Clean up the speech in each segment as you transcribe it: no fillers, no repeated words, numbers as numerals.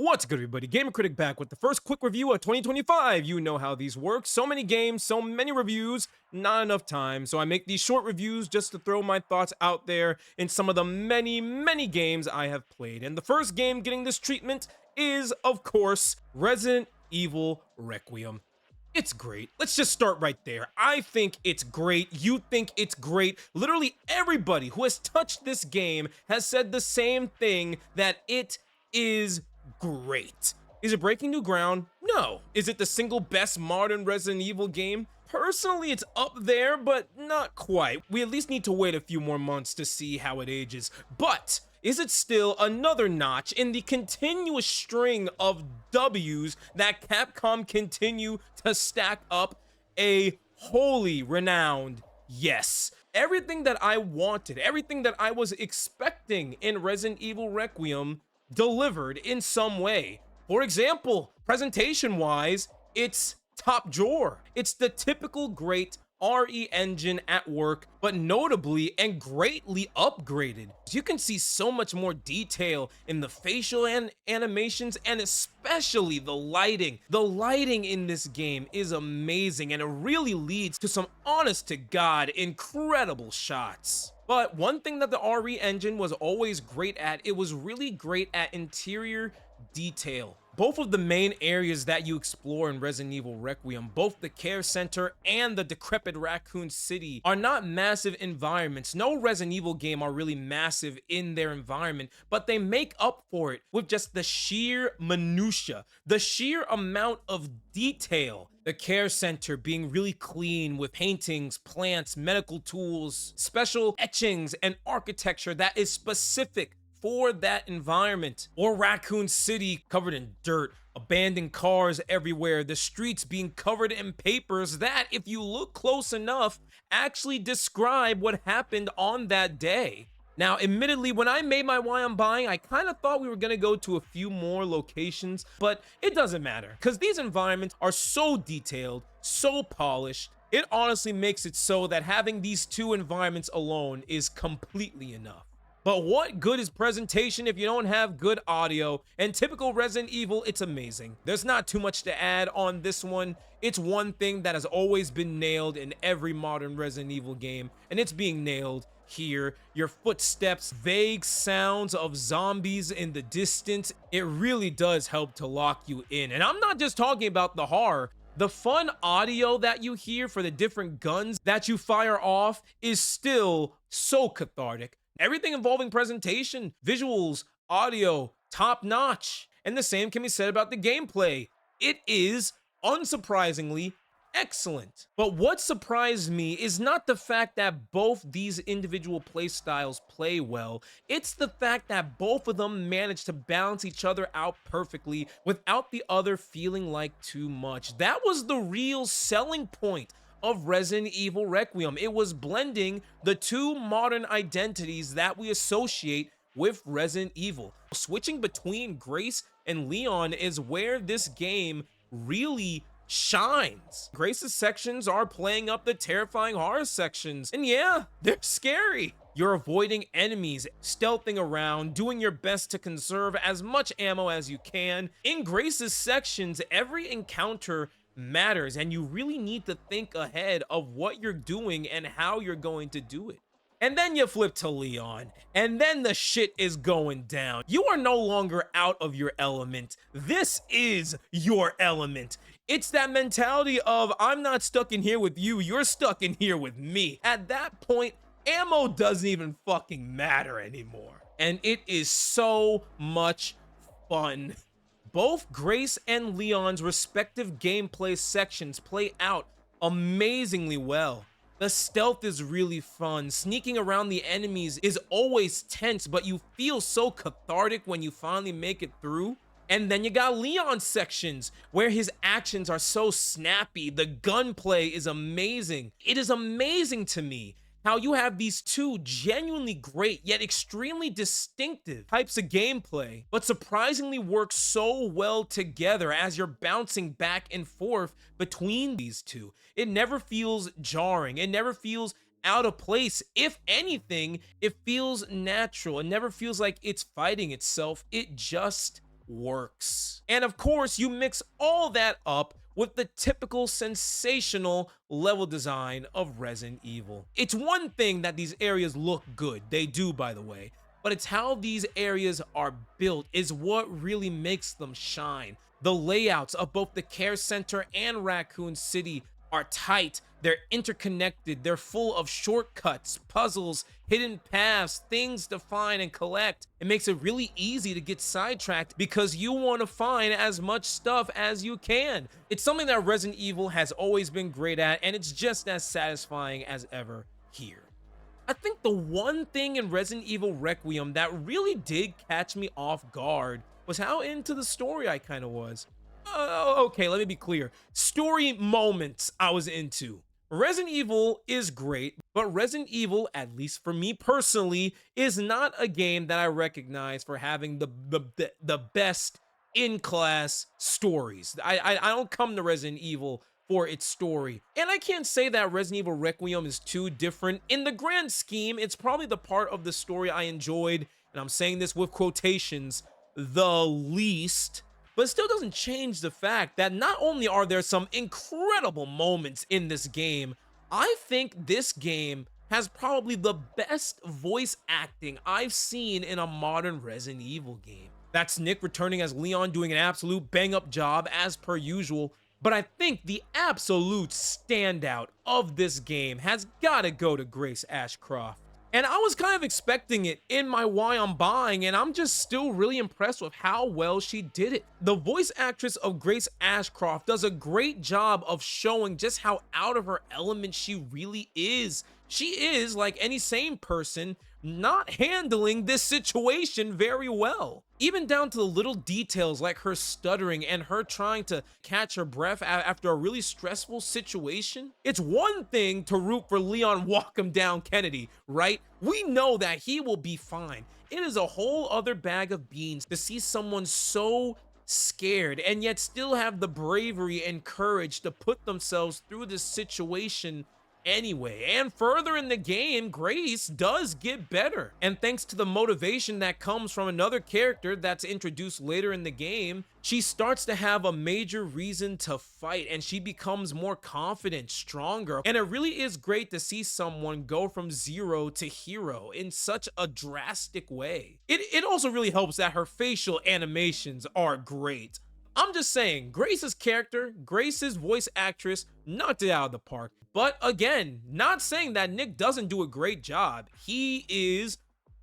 What's good, everybody? Gamer Critic back with the first quick review of 2025. You know how these work. So many games, so many reviews, not enough time. So I make these short reviews just to throw my thoughts out there in some of the many games I have played. And the first game getting this treatment is, of course, Resident Evil Requiem. It's great. Let's just start right there. I think it's great. You think it's great. Literally everybody who has touched this game has said the same thing, that it is great. Is it breaking new ground? No. Is it the single best modern Resident Evil game? Personally, it's up there, but not quite. We at least need to wait a few more months to see how it ages. But is it still another notch in the continuous string of W's that Capcom continue to stack up? A wholly renowned yes. Everything that I wanted, everything that I was expecting in Resident Evil Requiem delivered in some way. For example, presentation-wise, it's top drawer. It's the typical great RE engine at work, but notably and greatly upgraded. You can see so much more detail in the facial animations, and especially the lighting. The lighting in this game is amazing, and it really leads to some honest to God incredible shots. But one thing that the RE engine was always great at, it was really great at interior detail. Both of the main areas that you explore in Resident Evil Requiem, both the care center and the decrepit Raccoon City, are not massive environments. No Resident Evil game are really massive in their environment, but they make up for it with just the sheer minutia, the sheer amount of detail. The care center being really clean with paintings, plants, medical tools, special etchings, and architecture that is specific for that environment. Or Raccoon City covered in dirt, abandoned cars everywhere, the streets being covered in papers that, if you look close enough, actually describe what happened on that day. Now, admittedly, when I made my why I'm buying, I kind of thought we were going to go to a few more locations, but it doesn't matter because these environments are so detailed, so polished. It honestly makes it so that having these two environments alone is completely enough. But what good is presentation if you don't have good audio? And typical Resident Evil, it's amazing. There's not too much to add on this one. It's one thing that has always been nailed in every modern Resident Evil game, and it's being nailed here. Your footsteps, vague sounds of zombies in the distance, it really does help to lock you in. And I'm not just talking about the horror. The fun audio that you hear for the different guns that you fire off is still so cathartic. Everything involving presentation, visuals, audio, top notch. And the same can be said about the gameplay. It is, unsurprisingly, excellent. But what surprised me is not the fact that both these individual playstyles play well, it's the fact that both of them manage to balance each other out perfectly without the other feeling like too much. That was the real selling point of Resident Evil Requiem. It was blending the two modern identities that we associate with Resident Evil. Switching between Grace and Leon is where this game really shines. Grace's sections are playing up the terrifying horror sections, and yeah, they're scary. You're avoiding enemies, stealthing around, doing your best to conserve as much ammo as you can. In Grace's sections, every encounter matters, and you really need to think ahead of what you're doing and how you're going to do it. And then you flip to Leon, and then the shit is going down. You are no longer out of your element. This is your element. It's that mentality of, I'm not stuck in here with you, you're stuck in here with me. At that point, ammo doesn't even fucking matter anymore. And it is so much fun. Both Grace and Leon's respective gameplay sections play out amazingly well. The stealth is really fun. Sneaking around the enemies is always tense, but you feel so cathartic when you finally make it through. And then you got Leon's sections where his actions are so snappy. The gunplay is amazing. It is amazing to me how you have these two genuinely great yet extremely distinctive types of gameplay, but surprisingly work so well together as you're bouncing back and forth between these two. It never feels jarring. It never feels out of place. If anything, it feels natural. It never feels like it's fighting itself. It just works. And of course, you mix all that up with the typical sensational level design of Resident Evil. It's one thing that these areas look good, they do by the way, but it's how these areas are built is what really makes them shine. The layouts of both the care center and Raccoon City are tight, they're interconnected, they're full of shortcuts, puzzles, hidden paths, things to find and collect. It makes it really easy to get sidetracked because you want to find as much stuff as you can. It's something that Resident Evil has always been great at, and it's just as satisfying as ever here. I think the one thing in Resident Evil Requiem that really did catch me off guard was how into the story I kind of was. Okay, let me be clear. Story moments I was into. Resident Evil is great, but Resident Evil, at least for me personally, is not a game that I recognize for having the best in-class stories. I don't come to Resident Evil for its story. And I can't say that Resident Evil Requiem is too different. In the grand scheme, it's probably the part of the story I enjoyed, and I'm saying this with quotations, the least. But it still doesn't change the fact that not only are there some incredible moments in this game, I think this game has probably the best voice acting I've seen in a modern Resident Evil game. That's Nick returning as Leon doing an absolute bang-up job as per usual, but I think the absolute standout of this game has gotta go to Grace Ashcroft. And I was kind of expecting it in my why I'm buying, and I'm just still really impressed with how well she did it. The voice actress of Grace Ashcroft does a great job of showing just how out of her element she really is. She is, like any sane person, not handling this situation very well. Even down to the little details like her stuttering and her trying to catch her breath after a really stressful situation. It's one thing to root for Leon Walkham down Kennedy, right? We know that he will be fine. It is a whole other bag of beans to see someone so scared and yet still have the bravery and courage to put themselves through this situation anyway. And further in the game, Grace does get better. And thanks to the motivation that comes from another character that's introduced later in the game, she starts to have a major reason to fight and she becomes more confident, stronger. And it really is great to see someone go from zero to hero in such a drastic way. It also really helps that her facial animations are great. I'm just saying, Grace's character, Grace's voice actress knocked it out of the park. But again, not saying that Nick doesn't do a great job. He is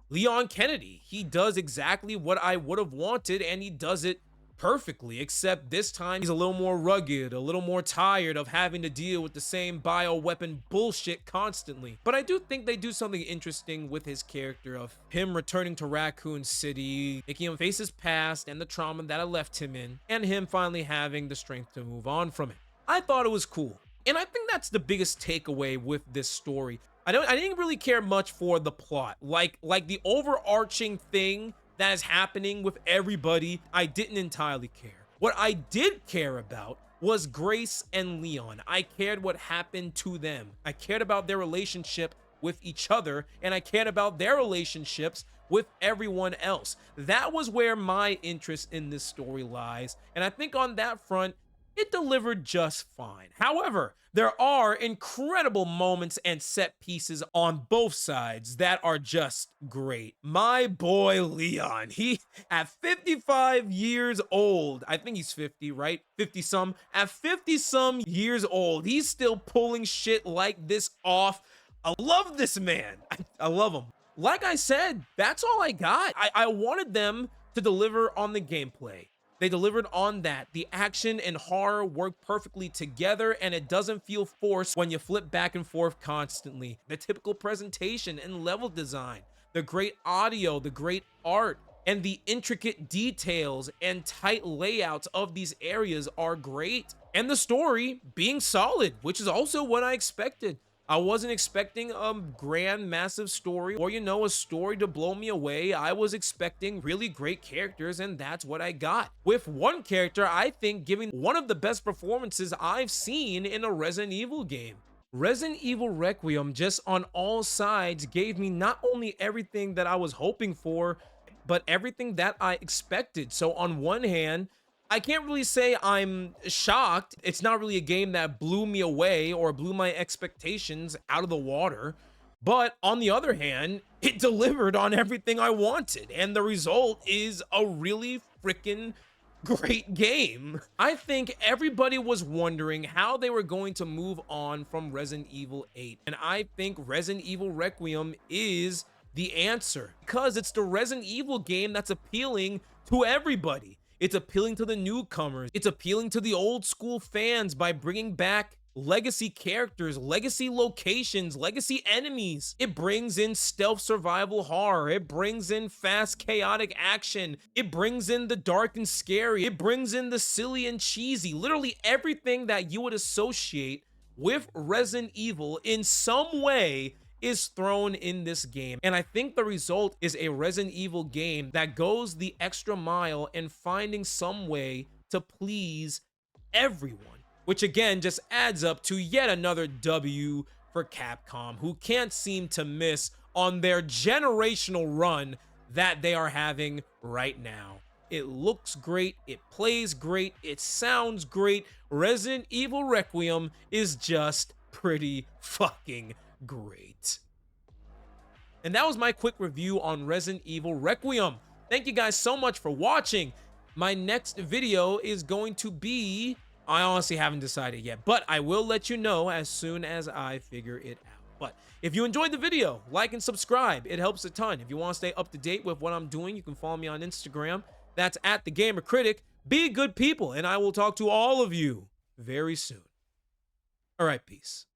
Leon Kennedy. He does exactly what I would have wanted, and he does it perfectly, except this time he's a little more rugged, a little more tired of having to deal with the same bioweapon bullshit constantly. But I do think they do something interesting with his character of him returning to Raccoon City, making him face his past and the trauma that it left him in, and him finally having the strength to move on from it. I thought it was cool. And I think that's the biggest takeaway with this story. I didn't really care much for the plot. Like the overarching thing that is happening with everybody, I didn't entirely care. What I did care about was Grace and Leon. I cared what happened to them. I cared about their relationship with each other, and I cared about their relationships with everyone else. That was where my interest in this story lies, and I think on that front, it delivered just fine. However, there are incredible moments and set pieces on both sides that are just great. My boy Leon, he at 55 years old, I think he's 50, right? 50 some. At 50 some years old, he's still pulling shit like this off. I love this man. I love him. Like I said, that's all I got. I wanted them to deliver on the gameplay. They delivered on that. The action and horror work perfectly together, and it doesn't feel forced when you flip back and forth constantly. The typical presentation and level design, the great audio, the great art, and the intricate details and tight layouts of these areas are great. And the story being solid, which is also what I expected. I wasn't expecting a grand, massive story or, a story to blow me away. I was expecting really great characters, and that's what I got. With one character, I think, giving one of the best performances I've seen in a Resident Evil game. Resident Evil Requiem just on all sides gave me not only everything that I was hoping for, but everything that I expected. So on one hand, I can't really say I'm shocked. It's not really a game that blew me away or blew my expectations out of the water. But on the other hand, it delivered on everything I wanted. And the result is a really freaking great game. I think everybody was wondering how they were going to move on from Resident Evil 8. And I think Resident Evil Requiem is the answer because it's the Resident Evil game that's appealing to everybody. It's appealing to the newcomers. It's appealing to the old school fans by bringing back legacy characters, legacy locations, legacy enemies. It brings in stealth survival horror. It brings in fast, chaotic action. It brings in the dark and scary. It brings in the silly and cheesy. Literally everything that you would associate with Resident Evil in some way is thrown in this game. And I think the result is a Resident Evil game that goes the extra mile in finding some way to please everyone, which again just adds up to yet another W for Capcom, who can't seem to miss on their generational run that they are having right now. It looks great, it plays great, it sounds great. Resident Evil Requiem is just pretty fucking great. And that was my quick review on Resident Evil Requiem. Thank you guys so much for watching. My next video is going to be, I honestly haven't decided yet, but I will let you know as soon as I figure it out. But if you enjoyed the video, like and subscribe. It helps a ton. If you want to stay up to date with what I'm doing, you can follow me on Instagram. That's @thegamercritic. Be good people, and I will talk to all of you very soon. All right, peace.